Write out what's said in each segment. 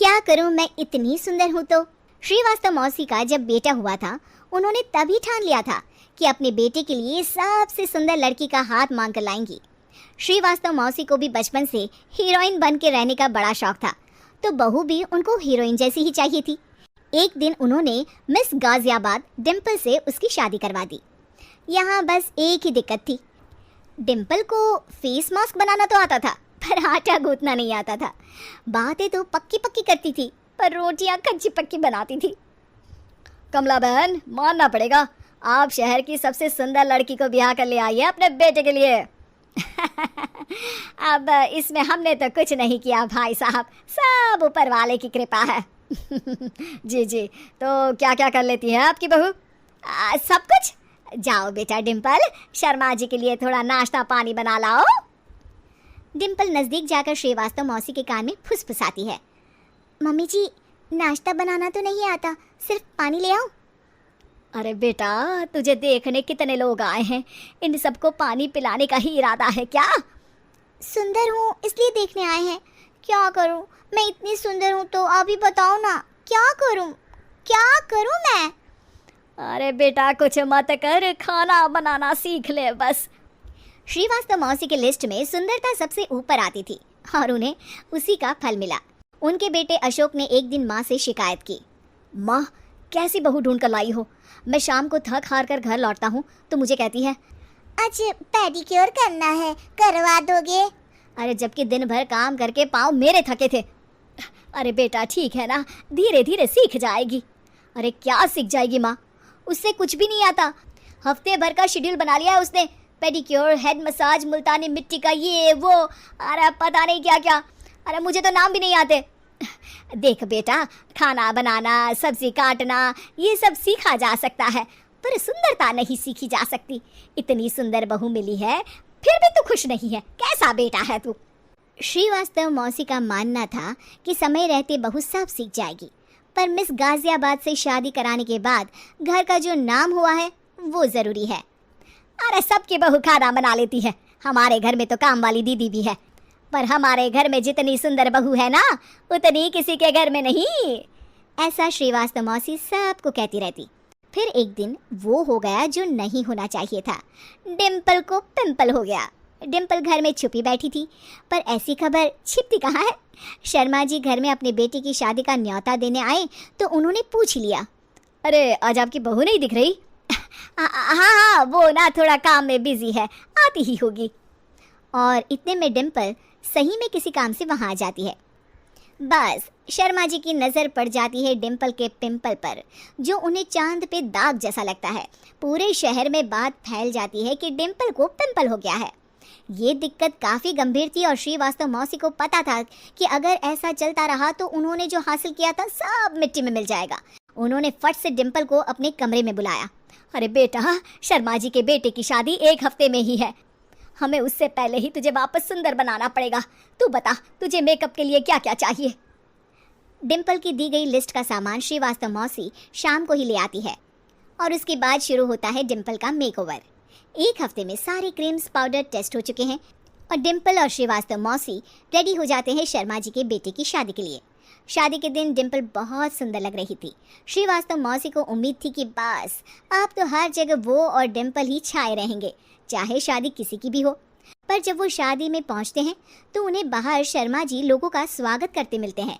क्या करूं, मैं इतनी सुंदर हूं तो। श्रीवास्तव मौसी का जब बेटा हुआ था, उन्होंने तभी ठान लिया था कि अपने बेटे के लिए सबसे सुंदर लड़की का हाथ मांग कर लाएंगी। श्रीवास्तव मौसी को भी बचपन से हीरोइन बन के रहने का बड़ा शौक था, तो बहू भी उनको हीरोइन जैसी ही चाहिए थी। एक दिन उन्होंने मिस गाजियाबाद डिम्पल से उसकी शादी करवा दी। यहाँ बस एक ही दिक्कत थी, डिम्पल को फेस मास्क बनाना तो आता था, पर आटा गूंथना नहीं आता था। बातें तो पक्की पक्की करती थी, पर रोटियां कच्ची पक्की बनाती थी। कमला बहन, मानना पड़ेगा, आप शहर की सबसे सुंदर लड़की को ब्याह कर ले आई है अपने बेटे के लिए। अब इसमें हमने तो कुछ नहीं किया भाई साहब, सब ऊपर वाले की कृपा है। जी जी, तो क्या क्या कर लेती है आपकी बहू? सब कुछ। जाओ बेटा डिम्पल, शर्मा जी के लिए थोड़ा नाश्ता पानी बना लाओ। डिम्पल नज़दीक जाकर श्रीवास्तव मौसी के कान में फुसफुसाती है। मम्मी जी, नाश्ता बनाना तो नहीं आता, सिर्फ पानी ले आओ। अरे बेटा, तुझे देखने कितने लोग आए हैं, इन सबको पानी पिलाने का ही इरादा है क्या? सुंदर हूँ इसलिए देखने आए हैं। क्या करूँ, मैं इतनी सुंदर हूँ तो आप ही बताओ ना, क्या करूँ मैं? अरे बेटा, कुछ मत कर, खाना बनाना सीख ले बस। श्रीवास्तव मौसी के लिस्ट में सुंदरता सबसे ऊपर आती थी और उन्हें उसी का फल मिला। उनके बेटे अशोक ने एक दिन माँ से शिकायत की। माँ, कैसी बहू ढूंढ कर लाई हो? मैं शाम को थक हार कर घर लौटता हूँ तो मुझे कहती है, आज पेडिक्योर करना है, करवा दोगे? अरे जबकि दिन भर काम करके पाँव मेरे थके थे। अरे बेटा ठीक है ना, धीरे धीरे सीख जाएगी। अरे क्या सीख जाएगी माँ, उससे कुछ भी नहीं आता। हफ्ते भर का शेड्यूल बना लिया है उसने, पेडिक्योर, हेड मसाज, मुल्तानी मिट्टी का ये वो, अरे पता नहीं क्या क्या। अरे मुझे तो नाम भी नहीं आते। देख बेटा, खाना बनाना, सब्जी काटना, ये सब सीखा जा सकता है, पर सुंदरता नहीं सीखी जा सकती। इतनी सुंदर बहू मिली है, फिर भी तू खुश नहीं है, कैसा बेटा है तू? श्रीवास्तव मौसी का मानना था कि समय रहते बहू सब सीख जाएगी, पर मिस गाजियाबाद से शादी कराने के बाद घर का जो नाम हुआ है वो ज़रूरी है। अरे सबकी बहू खाना बना लेती है, हमारे घर में तो काम वाली दीदी भी है, पर हमारे घर में जितनी सुंदर बहू है ना, उतनी किसी के घर में नहीं। ऐसा श्रीवास्तव मौसी सबको कहती रहती। फिर एक दिन वो हो गया जो नहीं होना चाहिए था, डिम्पल को पिंपल हो गया। डिम्पल घर में छुपी बैठी थी, पर ऐसी खबर छिपती कहाँ है। शर्मा जी घर में अपने बेटी की शादी का न्योता देने आए तो उन्होंने पूछ लिया, अरे आज आपकी बहू नहीं दिख रही? हाँ, वो ना थोड़ा काम में बिजी है, आती ही होगी। और इतने में डिम्पल सही में किसी काम से वहाँ आ जाती है। बस शर्मा जी की नज़र पड़ जाती है डिम्पल के पिंपल पर, जो उन्हें चांद पे दाग जैसा लगता है। पूरे शहर में बात फैल जाती है कि डिम्पल को पिंपल हो गया है। ये दिक्कत काफ़ी गंभीर थी और श्रीवास्तव मौसी को पता था कि अगर ऐसा चलता रहा तो उन्होंने जो हासिल किया था सब मिट्टी में मिल जाएगा। उन्होंने फट से डिम्पल को अपने कमरे में बुलाया। अरे बेटा, शर्मा जी के बेटे की शादी 1 हफ्ते में ही है, हमें उससे पहले ही तुझे वापस सुंदर बनाना पड़ेगा। तू बता, तुझे मेकअप के लिए क्या क्या चाहिए? डिम्पल की दी गई लिस्ट का सामान श्रीवास्तव मौसी शाम को ही ले आती है और उसके बाद शुरू होता है डिम्पल का मेकओवर। 1 हफ्ते में सारे क्रीम्स पाउडर टेस्ट हो चुके हैं और डिम्पल और श्रीवास्तव मौसी रेडी हो जाते हैं शर्मा जी के बेटे की शादी के लिए। शादी के दिन डिम्पल बहुत सुंदर लग रही थी। श्रीवास्तव मौसी को उम्मीद थी कि बस अब तो हर जगह वो और डिम्पल ही छाए रहेंगे, चाहे शादी किसी की भी हो। पर जब वो शादी में पहुंचते हैं तो उन्हें बाहर शर्मा जी लोगों का स्वागत करते मिलते हैं।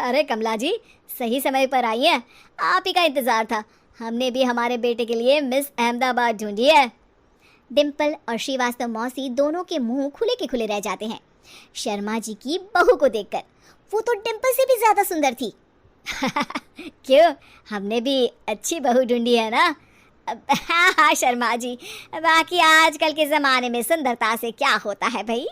अरे कमला जी, सही समय पर आई हैं, आप ही का इंतज़ार था। हमने भी हमारे बेटे के लिए मिस अहमदाबाद ढूंढी है। डिम्पल और श्रीवास्तव मौसी दोनों के मुंह खुले के खुले रह जाते हैं शर्मा जी की बहू को देखकर। वो तो डिम्पल से भी ज़्यादा सुंदर थी। क्यों, हमने भी अच्छी बहू ढूंढी है ना? हाँ शर्मा जी, बाकी आजकल के ज़माने में सुंदरता से क्या होता है भाई।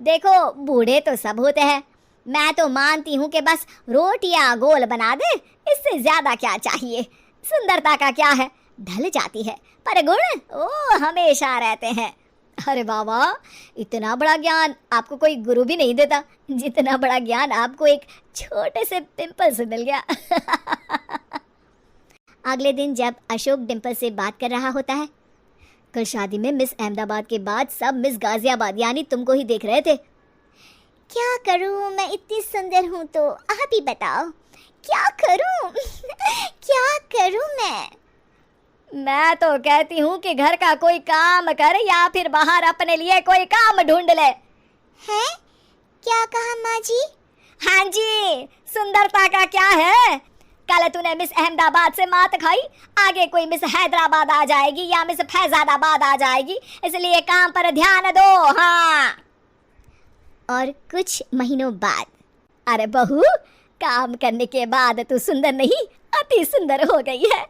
देखो, बूढ़े तो सब होते हैं, मैं तो मानती हूँ कि बस रोटियाँ गोल बना दे, इससे ज़्यादा क्या चाहिए। सुंदरता का क्या है, ढल जाती है, पर गुण ओ हमेशा रहते हैं। अरे बाबा, इतना बड़ा ज्ञान आपको कोई गुरु भी नहीं देता, जितना बड़ा ज्ञान आपको एक छोटे से पिंपल से मिल गया। अगले दिन जब अशोक डिम्पल से बात कर रहा होता है, कल शादी में मिस अहमदाबाद के बाद सब मिस गाजियाबाद यानी तुमको ही देख रहे थे। क्या करूं, मैं इतनी सुंदर हूं तो आप ही बताओ क्या करूं? क्या करूं मैं तो कहती हूँ कि घर का कोई काम कर या फिर बाहर अपने लिए कोई काम ढूंढ ले। हैं? क्या कहा माँ जी? हाँ जी, सुंदरता का क्या है? कल तूने मिस अहमदाबाद से मात खाई, आगे कोई मिस हैदराबाद आ जाएगी या मिस फैजादाबाद आ जाएगी, इसलिए काम पर ध्यान दो। हाँ। और कुछ महीनों बाद, अरे बहू, काम करने के बाद तू सुंदर नहीं, अति सुंदर हो गई है।